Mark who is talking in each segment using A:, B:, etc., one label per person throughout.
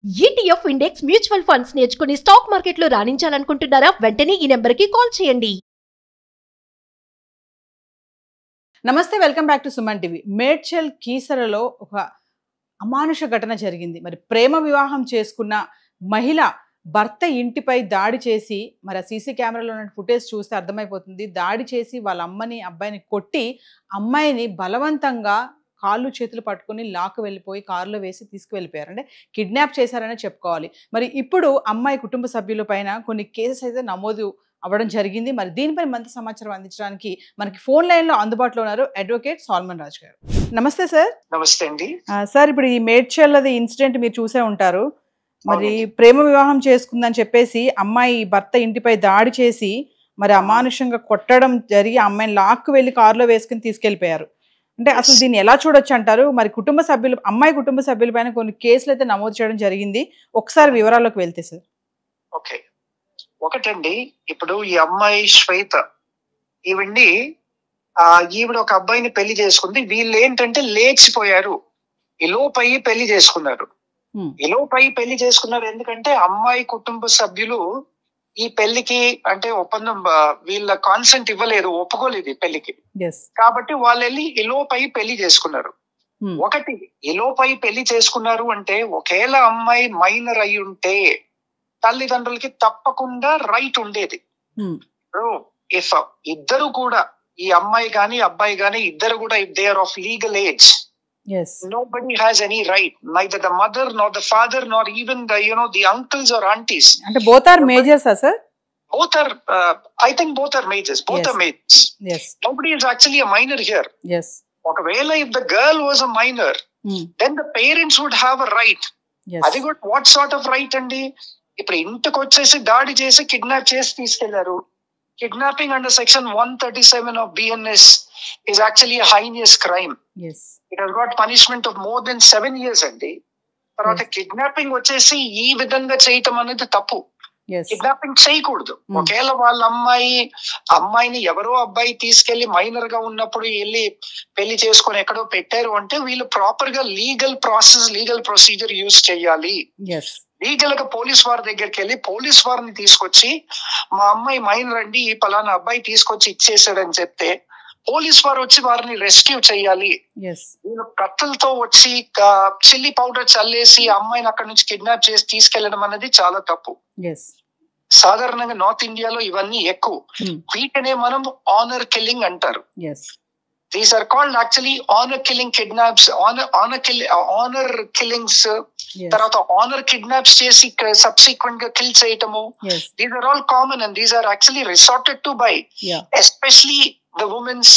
A: ETF index mutual funds నేర్చుకుని stock మార్కెట్లో రాణించాలనుకుంటున్నారా? వెంటనే ఈ నెంబర్కి కాల్ చేయండి.
B: నమస్తే, welcome back to Suman TV. Medchal కీసరలో ఒక అమానుష ఘటన జరిగింది. మరి ప్రేమ వివాహం చేసుకున్న మహిళ భర్త ఇంటిపై దాడి చేసి, మరి ఆ సీసీ కెమెరాలో ఉన్న ఫుటేజ్ చూస్తే అర్థమైపోతుంది, దాడి చేసి వాళ్ళ అమ్మని అబ్బాయిని కొట్టి అమ్మాయిని బలవంతంగా కాళ్ళు చేతులు పట్టుకుని లాక్కు వెళ్ళిపోయి కారులో వేసి తీసుకువెళ్ళిపోయారు. అంటే కిడ్నాప్ చేశారనే చెప్పుకోవాలి. మరి ఇప్పుడు అమ్మాయి కుటుంబ సభ్యుల పైన కొన్ని కేసెస్ అయితే నమోదు అవ్వడం జరిగింది. మరి దీనిపై మరింత సమాచారం అందించడానికి మనకి ఫోన్ లైన్ లో అందుబాటులో ఉన్నారు అడ్వకేట్ సాల్మన్ రాజ్ గారు. నమస్తే సార్.
C: నమస్తే అండి.
B: సార్, ఇప్పుడు ఈ మేడ్చల్ ఇన్సిడెంట్ మీరు చూసే ఉంటారు. మరి ప్రేమ వివాహం చేసుకుందని చెప్పేసి అమ్మాయి భర్త ఇంటిపై దాడి చేసి మరి అమానుషంగా కొట్టడం జరిగి అమ్మాయిని లాక్కు వెళ్ళి కారులో వేసుకుని తీసుకెళ్లిపోయారు. అంటే అసలు దీన్ని ఎలా చూడొచ్చు అంటారు? మరి అమ్మాయి కుటుంబ సభ్యుల పైన కొన్ని కేసులు అయితే నమోదు చేయడం జరిగింది. ఒకసారి వివరాల్లోకి వెళ్తే సార్.
C: ఓకే, ఒకటండి, ఇప్పుడు ఈ అమ్మాయి శ్వేత ఈవిడ ఒక అబ్బాయిని పెళ్లి చేసుకుంది. వీళ్ళు ఏంటంటే లేచిపోయారు, ఇలోపై పెళ్లి చేసుకున్నారు. ఎందుకంటే అమ్మాయి కుటుంబ సభ్యులు ఈ పెళ్లికి అంటే ఒప్పందం, వీళ్ళ కాన్సెంట్ ఇవ్వలేదు, ఒప్పుకోలేదు ఈ పెళ్లికి. కాబట్టి వాళ్ళు వెళ్ళి ఇలోపై పెళ్లి చేసుకున్నారు. ఒకటి, ఇలోపై పెళ్లి చేసుకున్నారు అంటే ఒకవేళ అమ్మాయి మైనర్ అయి ఉంటే తల్లిదండ్రులకి తప్పకుండా రైట్ ఉండేది. ఇఫ్ ఇద్దరు కూడా, ఈ అమ్మాయి గాని అబ్బాయి గాని ఇద్దరు కూడా, if they are of legal age, nobody has any right, neither the mother nor the father nor even the uncles or aunties.
B: And both are majors, sir?
C: Both are, I think both are majors. Both are majors.
B: Yes.
C: Nobody is actually a minor here.
B: Yes.
C: Okavela if the girl was a minor, then the parents would have a right.
B: Yes.
C: Adi good, what sort of right andi? Ippudu intiki vachesi daadi chesi kidnap chesi తీసుకెళ్లారు. Kidnapping under section 137 of BNS is actually a heinous crime.
B: Yes.
C: It has got punishment of more than 7 years అండి. తర్వాత kidnapping వచ్చేసి ఈ విధంగా చేయటం అనేది తప్పు. Kidnapping చేయకూడదు. ఒకవేళ వాళ్ళ అమ్మాయిని ఎవరో అబ్బాయి తీసుకెళ్లి మైనర్ గా ఉన్నప్పుడు వెళ్ళి పెళ్లి చేసుకొని ఎక్కడో పెట్టారు అంటే వీళ్ళు ప్రాపర్ గా లీగల్ ప్రొసీజర్ యూజ్ చేయాలి. లీగల్ గా పోలీస్ వారి దగ్గరికి వెళ్ళి పోలీస్ వారిని తీసుకొచ్చి మా అమ్మాయి మైనర్ అండి, ఈ పలానా అబ్బాయి తీసుకొచ్చి ఇచ్చేసాడని చెప్తే పోలీస్ వారు వచ్చి వారిని రెస్క్యూ చేయాలి. వీళ్ళు కత్తులతో వచ్చి చిల్లీ పౌడర్ చల్లేసి అమ్మాయిని అక్కడ నుంచి కిడ్నాప్ చేసి తీసుకెళ్లడం అనేది చాలా తప్పు. సాధారణంగా నార్త్ ఇండియాలో ఇవన్నీ ఎక్కువ. వీటినే మనం ఆనర్ కిల్లింగ్ అంటారు. These are called actually honour killing kidnaps, honour killings. తర్వాత ఆనర్ కిడ్నాప్స్ చేసి సబ్సిక్వెంట్ గా కిల్ చేయటము. These are all common and these are actually resorted to by especially the women's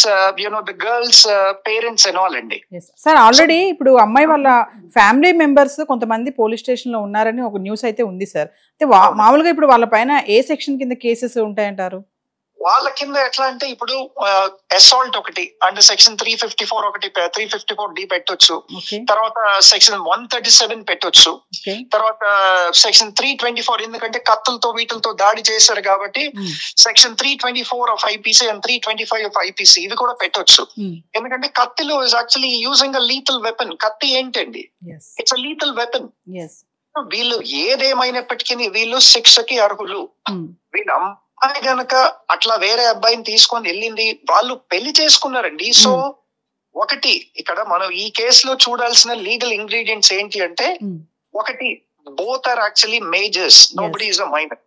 C: the girls parents and all అండి.
B: Sir, already ఇప్పుడు అమ్మాయి వాళ్ళ family members కొంతమంది police station లో ఉన్నారని ఒక న్యూస్ అయితే ఉంది సార్. అయితే మామూలుగా ఇప్పుడు వాళ్ళ పైన ఏ సెక్షన్ కింద కేసెస్ ఉంటాయంటారు?
C: వాళ్ళ కింద ఎట్లా అంటే ఇప్పుడు అసాల్ట్ ఒకటి అండర్ సెక్షన్ 354 ఒకటి 354D పెట్టొచ్చు. తర్వాత సెక్షన్ 137 పెట్టొచ్చు. తర్వాత సెక్షన్ 324, ఎందుకంటే కత్తులతో వీటితో దాడి చేశారు కాబట్టి section 324 of IPC and 325 of IPC ఇవి కూడా పెట్టొచ్చు. ఎందుకంటే కత్తిలో is actually using a lethal weapon. కత్తి ఏంటండి, ఇట్స్ అ లీథల్ వెపన్. వీళ్ళు ఏదేమైనప్పటికీ వీళ్ళు శిక్షకి అర్హులు. వీళ్ళు అమ్మాయి గనక అట్లా వేరే అబ్బాయిని తీసుకొని వెళ్ళింది, వాళ్ళు పెళ్లి చేసుకున్నారండి. సో ఒకటి, ఇక్కడ మనం ఈ కేసులో చూడాల్సిన లీగల్ ఇంగ్రీడియంట్స్ ఏంటి అంటే, ఒకటి, both are actually majors, nobody is a minor.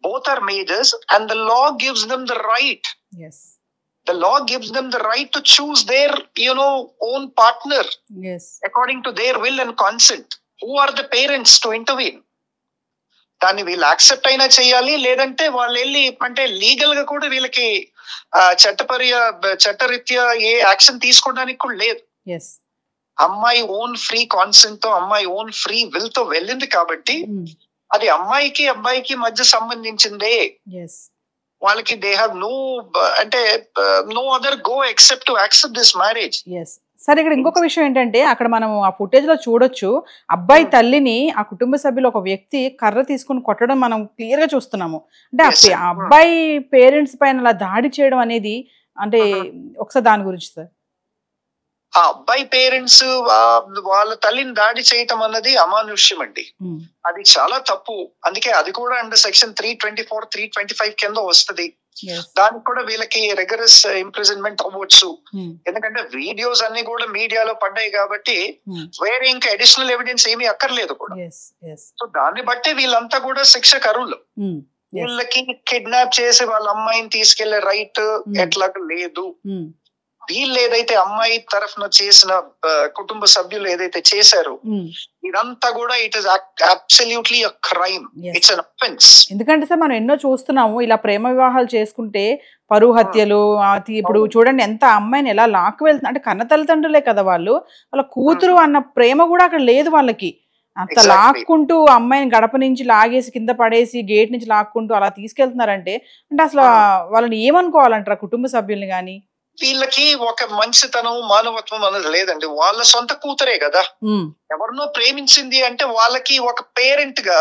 C: Both are majors and the law gives them the right. The law gives them the right to choose their own partner according to their will and consent. Who are the parents to intervene? దాన్ని వీళ్ళు accept అయినా చేయాలి, లేదంటే వాళ్ళు వెళ్ళి అంటే legal గా కూడా వీళ్ళకి చట్టరీత్యా ఏ యాక్షన్ తీసుకోవడానికి కూడా లేదు. అమ్మాయి ఓన్ ఫ్రీ కాన్సెంట్ తో, అమ్మాయి ఓన్ ఫ్రీ విల్ తో వెళ్ళింది కాబట్టి అది అమ్మాయికి అబ్బాయికి మధ్య సంబంధించిందే. వాళ్ళకి they have no other go except to accept this marriage.
B: సరే, ఇక్కడ ఇంకొక విషయం ఏంటంటే, అక్కడ మనం ఆ ఫుటేజ్ లో చూడొచ్చు, అబ్బాయి తల్లిని ఆ కుటుంబ సభ్యులు ఒక వ్యక్తి కర్ర తీసుకుని కొట్టడం మనం క్లియర్ గా చూస్తున్నాము. అంటే ఆ అబ్బాయి పేరెంట్స్ పైన అలా దాడి చేయడం అనేది అంటే ఒకసారి దాని గురించి సార్.
C: ఆ అబ్బాయి పేరెంట్స్ వాళ్ళ తల్లిని దాడి చేయటం అన్నది అమానుష్యం అండి. అది చాలా తప్పు. అందుకే అది కూడా అండర్ సెక్షన్ 324, 325 కింద వస్తుంది. దానికి కూడా వీళ్ళకి రెగరస్ ఇంప్రిజన్మెంట్ అవ్వచ్చు. ఎందుకంటే వీడియోస్ అన్ని కూడా మీడియాలో పడ్డాయి కాబట్టి వేరే ఇంకా అడిషనల్ ఎవిడెన్స్ ఏమీ అక్కర్లేదు కూడా. సో దాన్ని బట్టి వీళ్ళంతా కూడా శిక్షకు అర్హులు. వీళ్ళకి కిడ్నాప్ చేసి వాళ్ళ అమ్మాయిని తీసుకెళ్లే రైట్ ఎట్లాగా లేదు. వీళ్ళు ఏదైతే అమ్మాయి తరఫున చేసిన కుటుంబ సభ్యులు ఏదైతే చేశారో ఇదంతా కూడా it is absolutely a crime. It's an offence.
B: ఎందుకంటే సార్ మనం ఎన్నో చూస్తున్నాము, ఇలా ప్రేమ వివాహాలు చేసుకుంటే పరువు హత్యలు. ఇప్పుడు చూడండి ఎంత అమ్మాయిని ఎలా లాక్కు వెళ్తున్నా, అంటే కన్న తల్లిదండ్రులే కదా వాళ్ళు, వాళ్ళ కూతురు అన్న ప్రేమ కూడా అక్కడ లేదు వాళ్ళకి. అంత లాక్కుంటూ అమ్మాయిని గడప నుంచి లాగేసి కింద పడేసి గేట్ నుంచి లాక్కుంటూ అలా తీసుకెళ్తున్నారంటే అంటే అసలు వాళ్ళని ఏమనుకోవాలంటారా కుటుంబ సభ్యుల్ని గాని?
C: వీళ్ళకి ఒక మంచితనం మానవత్వం అనేది లేదండి. వాళ్ళ సొంత కూతురే కదా, ఎవరినో ప్రేమించింది అంటే వాళ్ళకి ఒక పేరెంట్ గా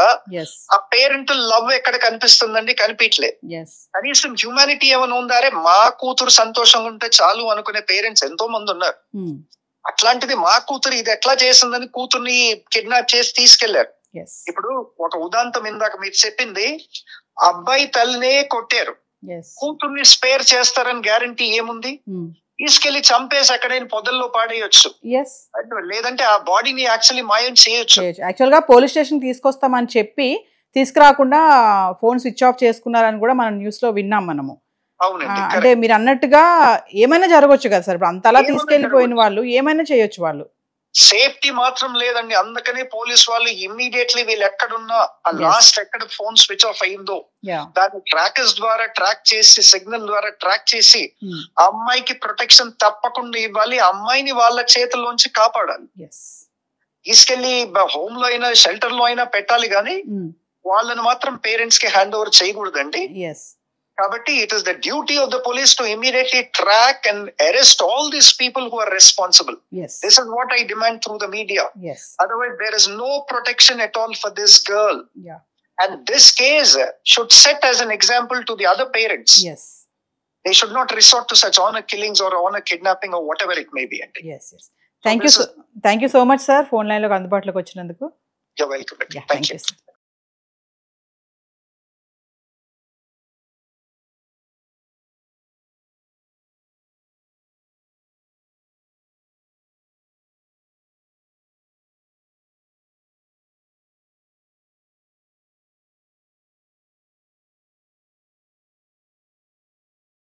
C: ఆ పేరెంట్ లవ్ ఎక్కడ కనిపిస్తుందండి? కనిపించలేదు. కనీసం హ్యూమానిటీ ఏమైనా ఉందారే మా కూతురు సంతోషంగా ఉంటే చాలు అనుకునే పేరెంట్స్ ఎంతో మంది ఉన్నారు. అట్లాంటిది మా కూతురు ఇది ఎట్లా చేసిందని కూతుర్ని కిడ్నాప్ చేసి తీసుకెళ్లారు. ఇప్పుడు ఒక ఉదాంతం ఇందాక మీరు చెప్పింది, అబ్బాయి తల్లినే కొట్టారు, కూతుర్ని స్పేర్ చేస్తారని గ్యారంటీ ఏముంది? తీసుకెళ్లి చంపేసి ఎక్కడైనా పొదల్లో పాడేయచ్చు, లేదంటే ఆ బాడీని యాక్చువల్లీ మాయం చేయొచ్చు.
B: యాక్చువల్ గా పోలీస్ స్టేషన్ తీసుకొస్తామని చెప్పి తీసుకురాకుండా ఫోన్ స్విచ్ ఆఫ్ చేసుకున్నారని కూడా మనం న్యూస్ లో విన్నాం మనము. అంటే మీరు అన్నట్టుగా ఏమైనా జరగవచ్చు కదా సార్. ఇప్పుడు అంతలా తీసుకెళ్లిపోయిన వాళ్ళు ఏమైనా చేయొచ్చు. వాళ్ళు
C: సేఫ్టీ మాత్రం లేదండి. అందుకనే పోలీస్ వాళ్ళు ఇమ్మీడియట్లీ వీళ్ళు ఎక్కడున్నా ఆ లాస్ట్ ఎక్కడ ఫోన్ స్విచ్ ఆఫ్ అయిందో దాన్ని ట్రాకర్స్ ద్వారా ట్రాక్ చేసి సిగ్నల్ ద్వారా ట్రాక్ చేసి ఆ అమ్మాయికి ప్రొటెక్షన్ తప్పకుండా ఇవ్వాలి. ఆ అమ్మాయిని వాళ్ళ చేతుల్లోంచి కాపాడాలి. తీసుకెళ్లి హోమ్ లో అయినా షెల్టర్ లో అయినా పెట్టాలి గానీ వాళ్ళని మాత్రం పేరెంట్స్ కి హ్యాండ్ ఓవర్ చేయకూడదండి. కాబట్టి it is the duty of the police to immediately track and arrest all these people who are responsible. This is what I demand through the media. Otherwise there is no protection at all for this girl. And this case should set as an example to the other parents. They should not resort to such honor killings or honor kidnapping or whatever it may be.
B: Thank you so much sir, phone line lo అందుబాటులోకి వచ్చినందుకు.
C: You're welcome. Thank you.